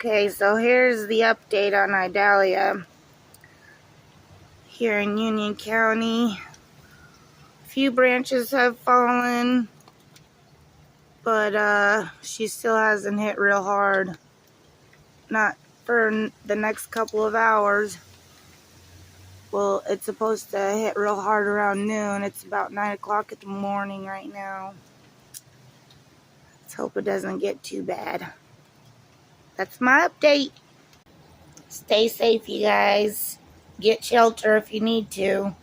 Okay, so here's the update on Idalia here in Union County. A few branches have fallen, but she still hasn't hit real hard. Not for the next couple of hours. Well, it's supposed to hit real hard around noon. It's about 9 o'clock in the morning right now. Let's hope it doesn't get too bad. That's my update. Stay safe, you guys. Get shelter if you need to.